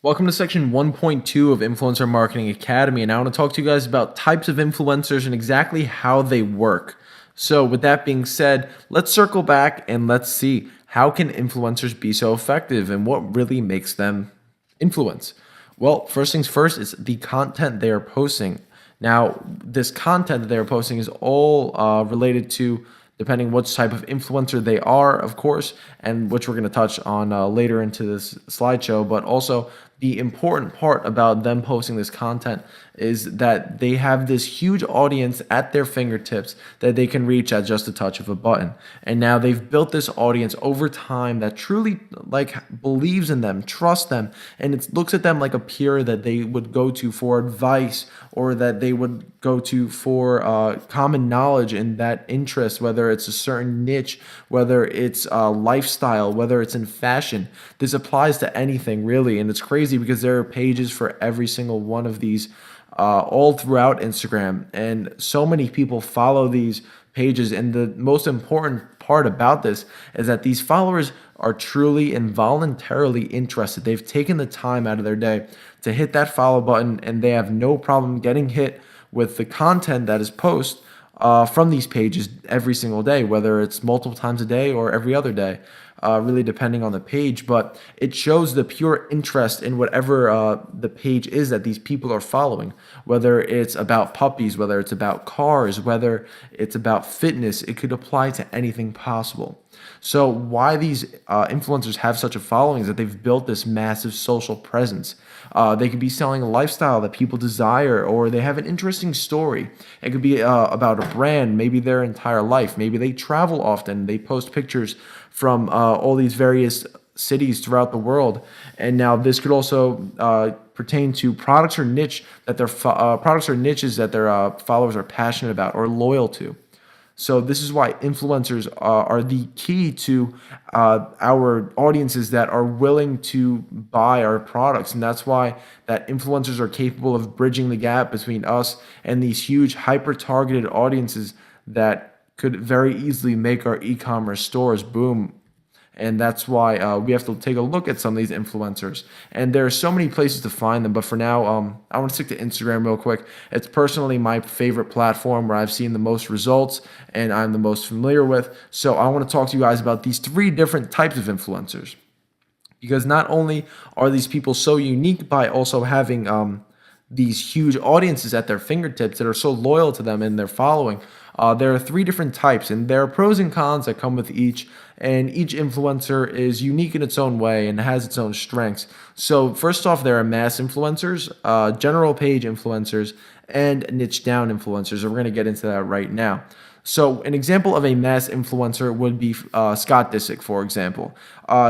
Welcome to section 1.2 of Influencer Marketing Academy, and I want to talk to you guys about types of influencers and exactly how they work. So with that being said, let's circle back and let's see how can influencers be so effective and what really makes them influence. Well, first things first is the content they are posting. Now, this content that they are posting is all related to depending what type of influencer they are, of course, and which we're going to touch on later into this slideshow. But also, the important part about them posting this content is that they have this huge audience at their fingertips that they can reach at just a touch of a button. And now they've built this audience over time that truly believes in them, trusts them, and it looks at them like a peer that they would go to for advice or that they would go to for common knowledge in that interest, whether it's a certain niche, whether it's lifestyle, whether it's in fashion. This applies to anything really, and it's crazy because there are pages for every single one of these all throughout Instagram, and so many people follow these pages. And the most important part about this is that these followers are truly and voluntarily interested. They've taken the time out of their day to hit that follow button, and they have no problem getting hit with the content that is posted from these pages every single day, whether it's multiple times a day or every other day, really depending on the page. But it shows the pure interest in whatever the page is that these people are following, whether it's about puppies, whether it's about cars, whether it's about fitness. It could apply to anything possible. So why these influencers have such a following is that they've built this massive social presence. They could be selling a lifestyle that people desire, or they have an interesting story. It could be about a brand, maybe their entire life. Maybe they travel often. They post pictures from all these various cities throughout the world. And now this could also pertain to products or niches that their followers are passionate about or loyal to. So this is why influencers are the key to our audiences that are willing to buy our products. And that's why that influencers are capable of bridging the gap between us and these huge hyper-targeted audiences that could very easily make our e-commerce stores boom. And that's why we have to take a look at some of these influencers. And there are so many places to find them. But for now, I want to stick to Instagram real quick. It's personally my favorite platform where I've seen the most results and I'm the most familiar with. So I want to talk to you guys about these three different types of influencers. Because not only are these people so unique by also having these huge audiences at their fingertips that are so loyal to them and their following. There are three different types, and there are pros and cons that come with each. And each influencer is unique in its own way and has its own strengths. So first off, there are mass influencers, general page influencers, and niche down influencers. And we're going to get into that right now. So an example of a mass influencer would be Scott Disick, for example.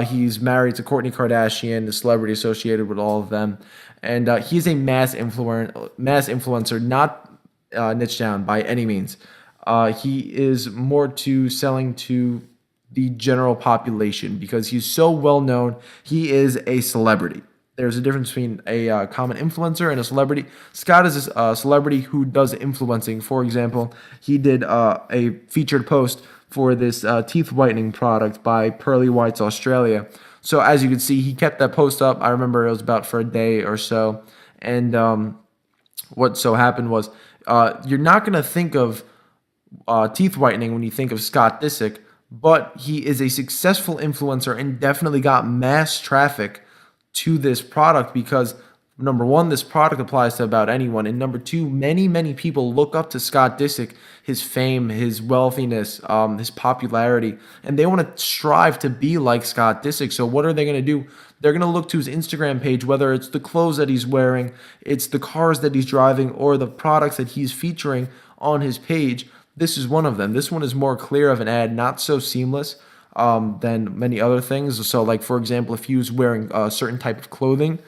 He's married to Kourtney Kardashian, the celebrity associated with all of them. And he's a mass influencer, not niche down by any means. He is more to selling to the general population because he's so well known. He is a celebrity. There's a difference between a common influencer and a celebrity. Scott is a celebrity who does influencing. For example, he did a featured post for this teeth whitening product by Pearly Whites Australia. So as you can see, he kept that post up. I remember it was about for a day or so. And what so happened was you're not going to think of teeth whitening when you think of Scott Disick, but he is a successful influencer and definitely got mass traffic to this product because number one, this product applies to about anyone, and number two, many people look up to Scott Disick, his fame, his wealthiness, his popularity, and they want to strive to be like Scott Disick. So what are they going to do? They're going to look to his Instagram page, whether it's the clothes that he's wearing, it's the cars that he's driving, or the products that he's featuring on his page. This is one of them. This one is more clear of an ad, not so seamless than many other things. So like, for example, if he was wearing a certain type of clothing,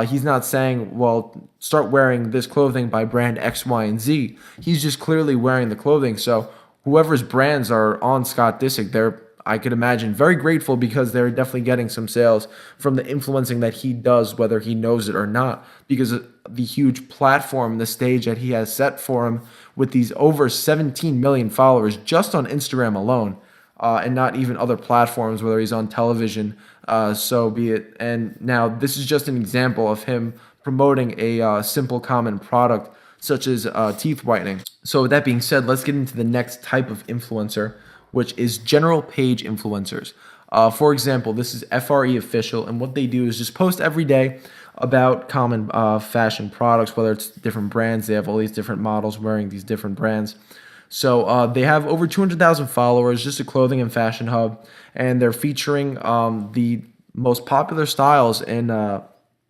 he's not saying, well, start wearing this clothing by brand X, Y, and Z. He's just clearly wearing the clothing. So whoever's brands are on Scott Disick, they're, I could imagine, very grateful because they're definitely getting some sales from the influencing that he does, whether he knows it or not, because of the huge platform, the stage that he has set for him with these over 17 million followers just on Instagram alone, and not even other platforms, whether he's on television so be it. And now this is just an example of him promoting a simple common product such as teeth whitening. So with that being said, let's get into the next type of influencer, which is general page influencers. For example, this is FRE Official, and what they do is just post every day about common fashion products, whether it's different brands. They have all these different models wearing these different brands. So they have over 200,000 followers, just a clothing and fashion hub, and they're featuring the most popular styles in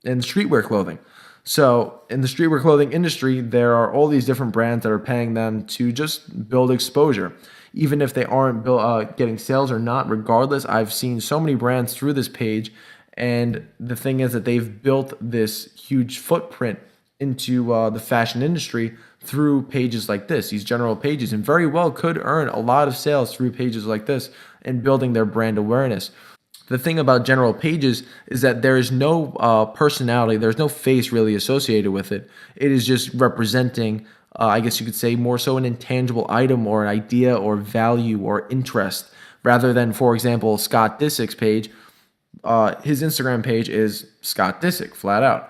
streetwear clothing. So in the streetwear clothing industry, there are all these different brands that are paying them to just build exposure, even if they aren't getting sales or not. Regardless, I've seen so many brands through this page, and the thing is that they've built this huge footprint into the fashion industry through pages like this, these general pages, and very well could earn a lot of sales through pages like this and building their brand awareness. The thing about general pages is that there is no personality, there's no face really associated with it. It is just representing, I guess you could say, more so an intangible item or an idea or value or interest, rather than, for example, Scott Disick's page. His Instagram page is Scott Disick, flat out.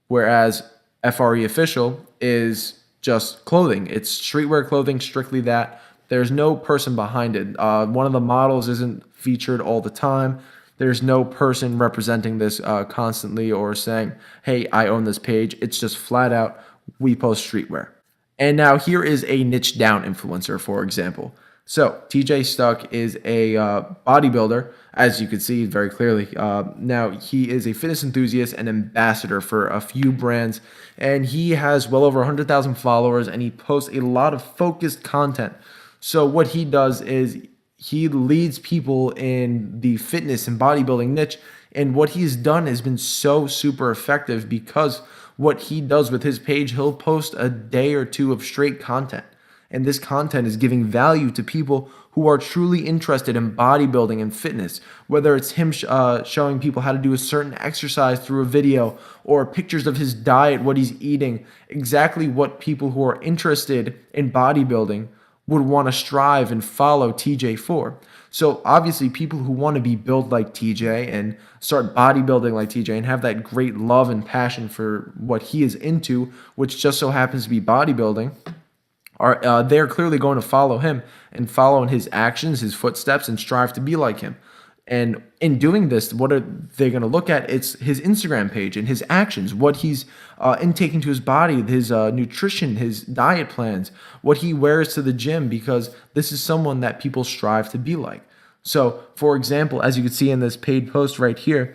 Whereas FRE Official is just clothing. It's streetwear clothing, strictly that. There's no person behind it. One of the models isn't featured all the time. There's no person representing this constantly or saying, hey, I own this page. It's just flat out, we post streetwear. And now here is a niche down influencer, for example. So TJ Stuck is a bodybuilder, as you can see very clearly. Now he is a fitness enthusiast and ambassador for a few brands, and he has well over 100,000 followers, and he posts a lot of focused content. So what he does is he leads people in the fitness and bodybuilding niche, and what he's done has been so super effective because what he does with his page, he'll post a day or two of straight content. And this content is giving value to people who are truly interested in bodybuilding and fitness, whether it's him showing people how to do a certain exercise through a video or pictures of his diet, what he's eating, exactly what people who are interested in bodybuilding would want to strive and follow TJ for. So obviously people who want to be built like TJ and start bodybuilding like TJ and have that great love and passion for what he is into, which just so happens to be bodybuilding, are they're clearly going to follow him and follow in his actions, his footsteps, and strive to be like him. And in doing this, what are they going to look at? It's his Instagram page and his actions, what he's intaking to his body, his nutrition, his diet plans, what he wears to the gym, because this is someone that people strive to be like. So, for example, as you can see in this paid post right here,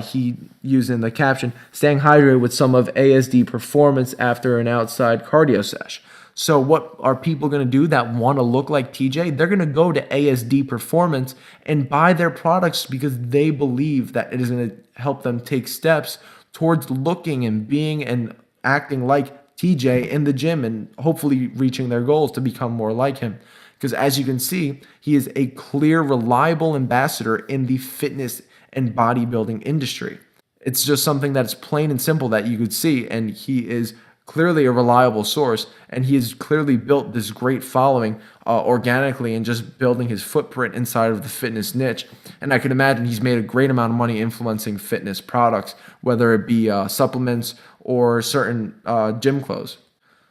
he used in the caption, staying hydrated with some of ASD performance after an outside cardio sesh. So what are people going to do that want to look like TJ? They're going to go to ASD Performance and buy their products because they believe that it is going to help them take steps towards looking and being and acting like TJ in the gym and hopefully reaching their goals to become more like him. Because as you can see, he is a clear, reliable ambassador in the fitness and bodybuilding industry. It's just something that's plain and simple that you could see, and he is clearly a reliable source, and he has clearly built this great following organically and just building his footprint inside of the fitness niche. And I can imagine he's made a great amount of money influencing fitness products, whether it be supplements or certain gym clothes.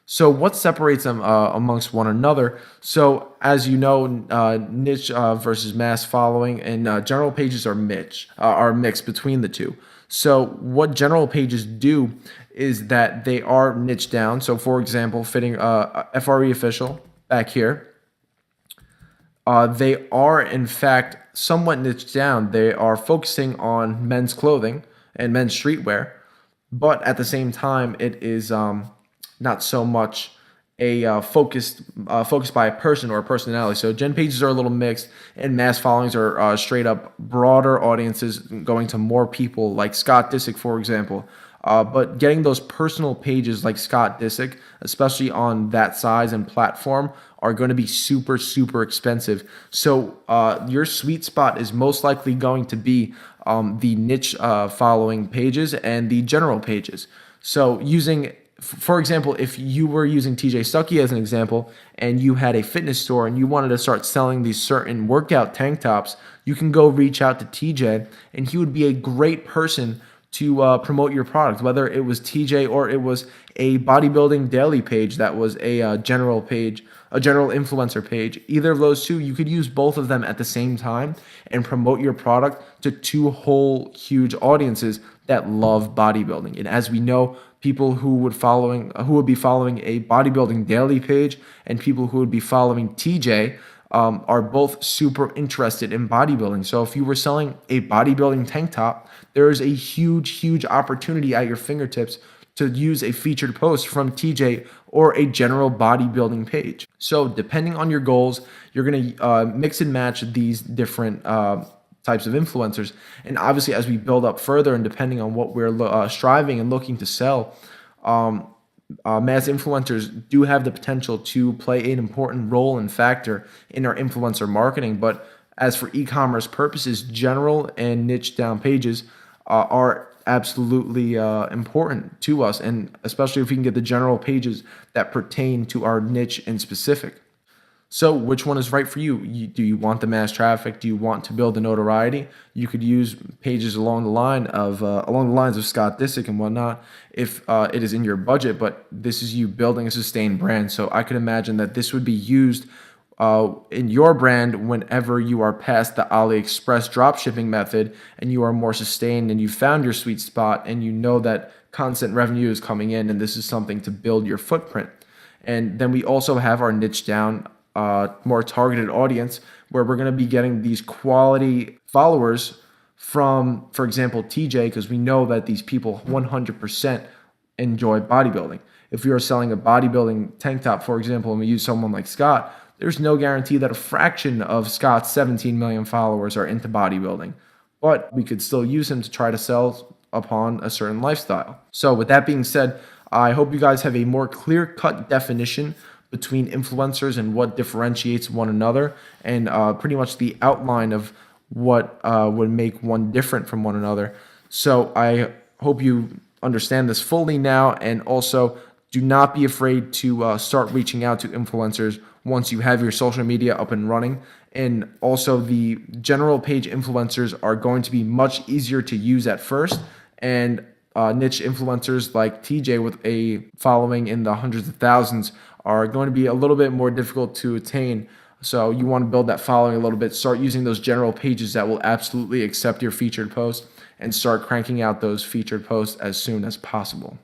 So what separates them amongst one another? So as you know, niche versus mass following and general pages are mixed between the two. So what general pages do is that they are niche down. So for example, fitting FRE Official back here, they are in fact somewhat niche down. They are focusing on men's clothing and men's streetwear, but at the same time, it is not so much a focused by a person or a personality. So gen pages are a little mixed, and mass followings are straight up broader audiences going to more people, like Scott Disick, for example. But getting those personal pages like Scott Disick, especially on that size and platform, are going to be super, super expensive. So your sweet spot is most likely going to be the niche following pages and the general pages. So using For example, if you were using TJ Stuckey as an example and you had a fitness store and you wanted to start selling these certain workout tank tops, you can go reach out to TJ and he would be a great person to promote your product, whether it was TJ or it was a bodybuilding daily page that was a general page, a general influencer page. Either of those two, you could use both of them at the same time and promote your product to two whole huge audiences that love bodybuilding. And as we know, people who would be following a bodybuilding daily page and people who would be following TJ are both super interested in bodybuilding. So if you were selling a bodybuilding tank top, there is a huge opportunity at your fingertips to use a featured post from TJ or a general bodybuilding page. So depending on your goals, you're going to mix and match these different types of influencers. And obviously, as we build up further and depending on what we're striving and looking to sell, mass influencers do have the potential to play an important role and factor in our influencer marketing. But as for e-commerce purposes, general and niche down pages are absolutely important to us, and especially if we can get the general pages that pertain to our niche in specific. So which one is right for you? Do you want the mass traffic? Do you want to build the notoriety? You could use pages along the lines of Scott Disick and whatnot if it is in your budget, but this is you building a sustained brand. So I could imagine that this would be used in your brand whenever you are past the AliExpress dropshipping method and you are more sustained and you found your sweet spot and you know that constant revenue is coming in and this is something to build your footprint. And then we also have our niche down, more targeted audience where we're going to be getting these quality followers from, for example, TJ, because we know that these people 100% enjoy bodybuilding. If we are selling a bodybuilding tank top, for example, and we use someone like Scott, there's no guarantee that a fraction of Scott's 17 million followers are into bodybuilding, but we could still use him to try to sell upon a certain lifestyle. So with that being said, I hope you guys have a more clear-cut definition between influencers and what differentiates one another, and pretty much the outline of what would make one different from one another. So I hope you understand this fully now, and also do not be afraid to start reaching out to influencers once you have your social media up and running. And also the general page influencers are going to be much easier to use at first, and niche influencers like TJ with a following in the hundreds of thousands are going to be a little bit more difficult to attain. So you want to build that following a little bit, start using those general pages that will absolutely accept your featured post, and start cranking out those featured posts as soon as possible.